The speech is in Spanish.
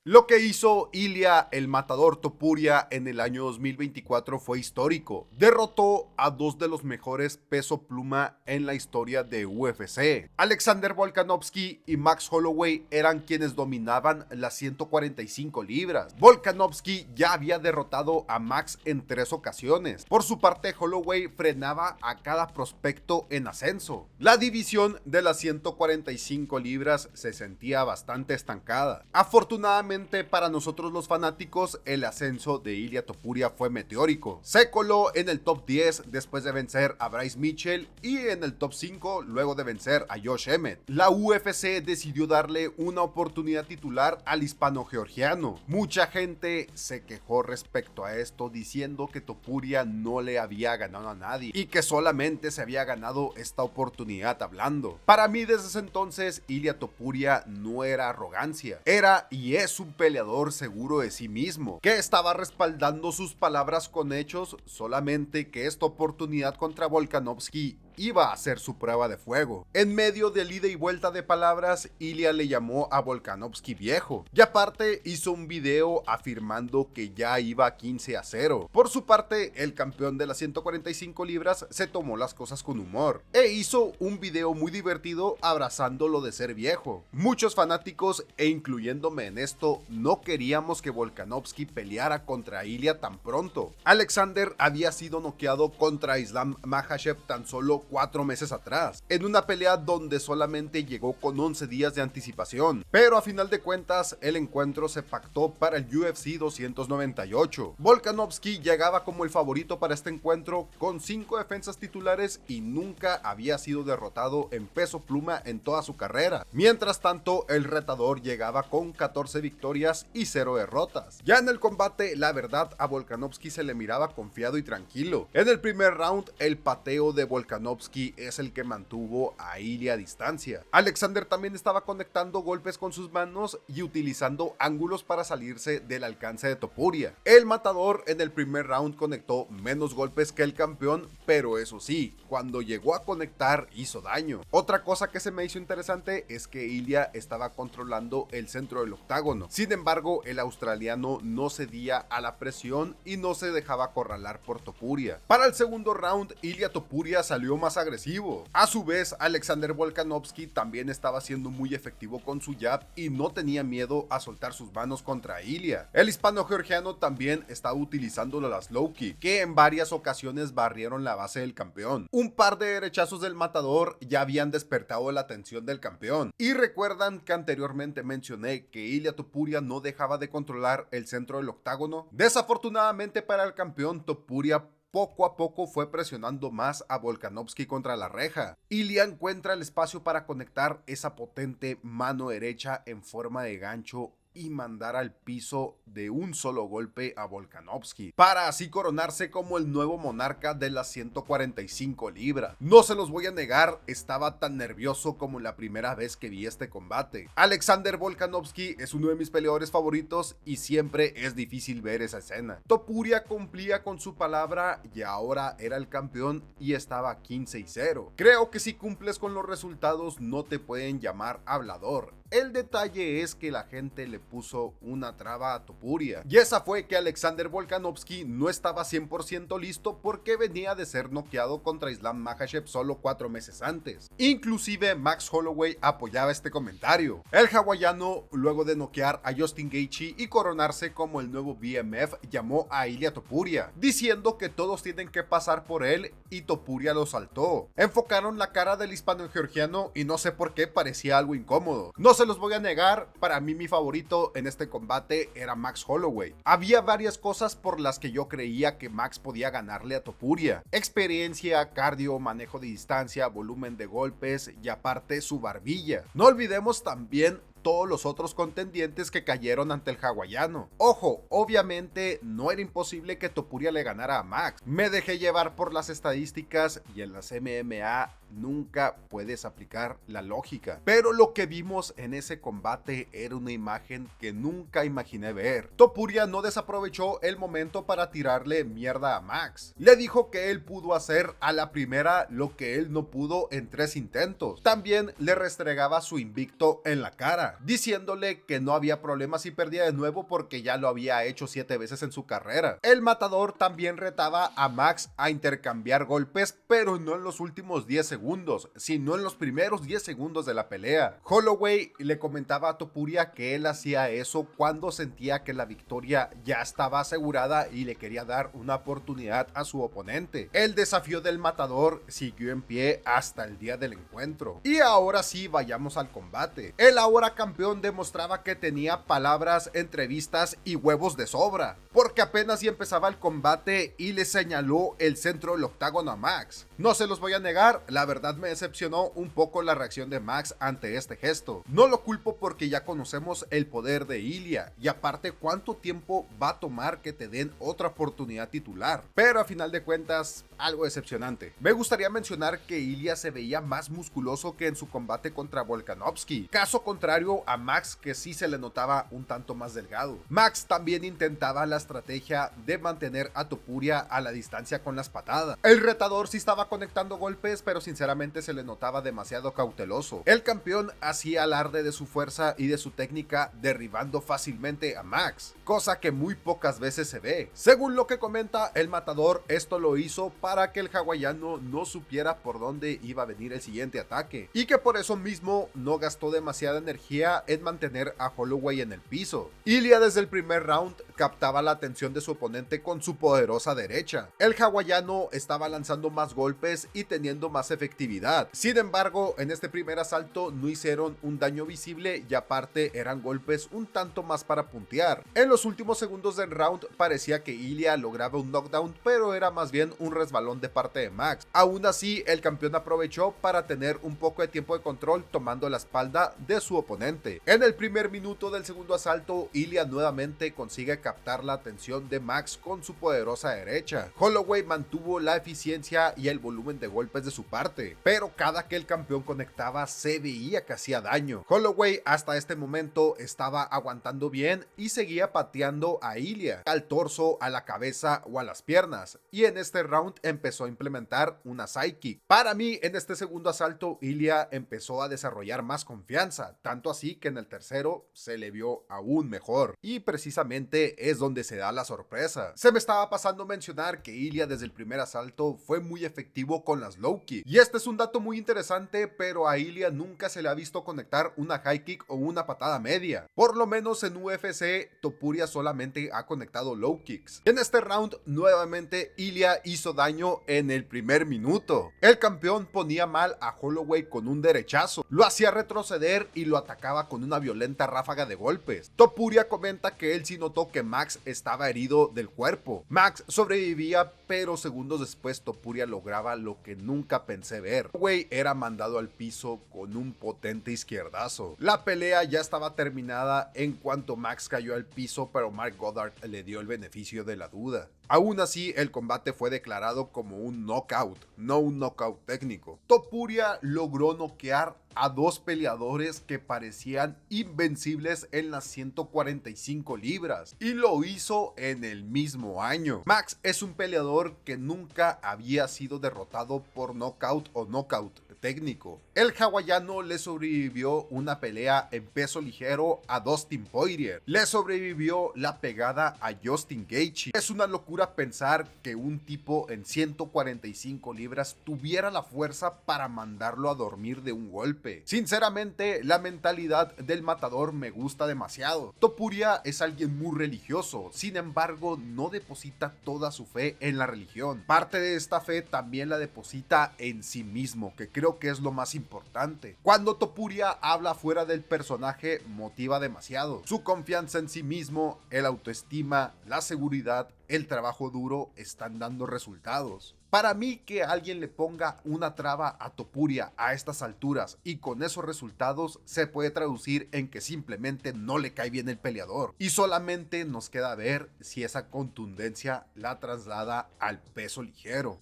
Lo que hizo Ilia el Matador Topuria en el año 2024 fue histórico. Derrotó a dos de los mejores peso pluma en la historia de UFC. Alexander Volkanovski y Max Holloway eran quienes dominaban las 145 libras. Volkanovski ya había derrotado a Max en 3 ocasiones. Por su parte, Holloway frenaba a cada prospecto en ascenso. La división de las 145 libras se sentía bastante estancada. Afortunadamente para nosotros los fanáticos, el ascenso de Ilia Topuria fue meteórico. Se coló en el top 10 después de vencer a Bryce Mitchell y en el top 5 luego de vencer a Josh Emmett. La UFC decidió darle una oportunidad titular al hispano-georgiano. Mucha gente se quejó respecto a esto diciendo que Topuria no le había ganado a nadie y que solamente se había ganado esta oportunidad hablando. Para mí desde ese entonces Ilia Topuria no era arrogancia, era y es un peleador seguro de sí mismo, que estaba respaldando sus palabras con hechos, solamente que esta oportunidad contra Volkanovski iba a ser su prueba de fuego. En medio del ida y vuelta de palabras, Ilia le llamó a Volkanovski viejo, y aparte hizo un video afirmando que ya iba 15-0. Por su parte, el campeón de las 145 libras se tomó las cosas con humor, e hizo un video muy divertido abrazándolo de ser viejo. Muchos fanáticos, e incluyéndome en esto, no queríamos que Volkanovski peleara contra Ilia tan pronto. Alexander había sido noqueado contra Islam Makhachev tan solo 4 meses atrás, en una pelea donde solamente llegó con 11 días de anticipación, pero a final de cuentas el encuentro se pactó para el UFC 298. Volkanovski llegaba como el favorito para este encuentro con 5 defensas titulares y nunca había sido derrotado en peso pluma en toda su carrera. Mientras tanto, el retador llegaba con 14 victorias y 0 derrotas. Ya en el combate, la verdad, a Volkanovski se le miraba confiado y tranquilo. En el primer round, el pateo de Volkanovski es el que mantuvo a Ilia a distancia. Alexander también estaba conectando golpes con sus manos y utilizando ángulos para salirse del alcance de Topuria. El matador en el primer round conectó menos golpes que el campeón, pero eso sí, cuando llegó a conectar hizo daño. Otra cosa que se me hizo interesante es que Ilia estaba controlando el centro del octágono. Sin embargo, el australiano no cedía a la presión y no se dejaba acorralar por Topuria. Para el segundo round, Ilia Topuria salió más agresivo. A su vez, Alexander Volkanovski también estaba siendo muy efectivo con su jab y no tenía miedo a soltar sus manos contra Ilia. El hispano-georgiano también estaba utilizando las low kick, que en varias ocasiones barrieron la base del campeón. Un par de derechazos del matador ya habían despertado la atención del campeón. Y recuerdan que anteriormente mencioné que Ilia Topuria no dejaba de controlar el centro del octágono. Desafortunadamente para el campeón, Topuria poco a poco fue presionando más a Volkanovski contra la reja. Ilia encuentra el espacio para conectar esa potente mano derecha en forma de gancho y mandar al piso de un solo golpe a Volkanovski, para así coronarse como el nuevo monarca de las 145 libras. No se los voy a negar, estaba tan nervioso como la primera vez que vi este combate. Alexander Volkanovski es uno de mis peleadores favoritos y siempre es difícil ver esa escena. Topuria cumplía con su palabra y ahora era el campeón y estaba 15-0. Creo que si cumples con los resultados no te pueden llamar hablador. El detalle es que la gente le puso una traba a Topuria, y esa fue que Alexander Volkanovski no estaba 100% listo porque venía de ser noqueado contra Islam Makhachev solo 4 meses antes. Inclusive Max Holloway apoyaba este comentario. El hawaiano, luego de noquear a Justin Gaethje y coronarse como el nuevo BMF, llamó a Ilia Topuria, diciendo que todos tienen que pasar por él, y Topuria lo saltó. Enfocaron la cara del hispano-georgiano y no sé por qué parecía algo incómodo. No se los voy a negar, para mí mi favorito en este combate era Max Holloway. Había varias cosas por las que yo creía que Max podía ganarle a Topuria: experiencia, cardio, manejo de distancia, volumen de golpes y aparte su barbilla. No olvidemos también todos los otros contendientes que cayeron ante el hawaiano. Ojo, obviamente no era imposible que Topuria le ganara a Max. Me dejé llevar por las estadísticas y en las MMA nunca puedes aplicar la lógica. Pero lo que vimos en ese combate era una imagen que nunca imaginé ver. Topuria no desaprovechó el momento para tirarle mierda a Max. Le dijo que él pudo hacer a la primera lo que él no pudo en 3 intentos. También le restregaba su invicto en la cara, diciéndole que no había problema si perdía de nuevo porque ya lo había hecho 7 veces en su carrera. El matador también retaba a Max a intercambiar golpes, pero no en los últimos 10 segundos, sino en los primeros 10 segundos de la pelea. Holloway le comentaba a Topuria que él hacía eso cuando sentía que la victoria ya estaba asegurada y le quería dar una oportunidad a su oponente. El desafío del matador siguió en pie hasta el día del encuentro. Y ahora sí, vayamos al combate. El ahora campeón demostraba que tenía palabras, entrevistas y huevos de sobra, porque apenas ya empezaba el combate y le señaló el centro del octágono a Max. No se los voy a negar, la verdad me decepcionó un poco la reacción de Max ante este gesto. No lo culpo porque ya conocemos el poder de Ilya, y aparte cuánto tiempo va a tomar que te den otra oportunidad titular, pero a final de cuentas algo decepcionante. Me gustaría mencionar que Ilya se veía más musculoso que en su combate contra Volkanovski, caso contrario a Max, que sí se le notaba un tanto más delgado. Max también intentaba la estrategia de mantener a Topuria a la distancia con las patadas. El retador sí estaba conectando golpes, pero sinceramente se le notaba demasiado cauteloso. El campeón hacía alarde de su fuerza y de su técnica, derribando fácilmente a Max, cosa que muy pocas veces se ve. Según lo que comenta el matador, esto lo hizo para que el hawaiano no supiera por dónde iba a venir el siguiente ataque, y que por eso mismo no gastó demasiada energía en mantener a Holloway en el piso. Ilya desde el primer round captaba la atención de su oponente con su poderosa derecha. El hawaiano estaba lanzando más golpes y teniendo más efectividad. Sin embargo, en este primer asalto no hicieron un daño visible y aparte eran golpes un tanto más para puntear. En los últimos segundos del round parecía que Ilya lograba un knockdown, pero era más bien un resbalón de parte de Max. Aún así, el campeón aprovechó para tener un poco de tiempo de control tomando la espalda de su oponente. En el primer minuto del segundo asalto, Ilya nuevamente consigue captar la atención de Max con su poderosa derecha. Holloway mantuvo la eficiencia y el volumen de golpes de su parte, pero cada que el campeón conectaba se veía que hacía daño. Holloway hasta este momento estaba aguantando bien y seguía pateando a Ilya al torso, a la cabeza o a las piernas, y en este round empezó a implementar una sidekick. Para mí, en este segundo asalto, Ilya empezó a desarrollar más confianza, tanto así que en el tercero se le vio aún mejor, y precisamente es donde se da la sorpresa. Se me estaba pasando mencionar que Ilya desde el primer asalto fue muy efectivo con las low kick, y este es un dato muy interesante, pero a Ilya nunca se le ha visto conectar una high kick o una patada media. Por lo menos en UFC, Topuria solamente ha conectado low kicks. En este round, nuevamente Ilya hizo daño en el primer minuto. El campeón ponía mal a Holloway con un derechazo, lo hacía retroceder y lo atacaba con una violenta ráfaga de golpes. Topuria comenta que él sí notó que Max estaba herido del cuerpo. Max sobrevivía, pero segundos después Topuria lograba lo que nunca pensé ver. Holloway era mandado al piso con un potente izquierdazo. La pelea ya estaba terminada en cuanto Max cayó al piso, pero Mark Goddard le dio el beneficio de la duda. Aún así, el combate fue declarado como un knockout, no un knockout técnico. Topuria logró noquear a dos peleadores que parecían invencibles en las 145 libras, y lo hizo en el mismo año. Max es un peleador que nunca había sido derrotado por knockout o knockout técnico. El hawaiano le sobrevivió una pelea en peso ligero a Dustin Poirier. Le sobrevivió la pegada a Justin Gaethje. Es una locura pensar que un tipo en 145 libras tuviera la fuerza para mandarlo a dormir de un golpe. Sinceramente, la mentalidad del matador me gusta demasiado. Topuria es alguien muy religioso, sin embargo, no deposita toda su fe en la religión. Parte de esta fe también la deposita en sí mismo, que creo que es lo más importante. Cuando Topuria habla fuera del personaje, motiva demasiado. Su confianza en sí mismo, el autoestima, la seguridad, el trabajo duro están dando resultados. Para mí, que alguien le ponga una traba a Topuria a estas alturas y con esos resultados se puede traducir en que simplemente no le cae bien el peleador, y solamente nos queda ver si esa contundencia la traslada al peso ligero.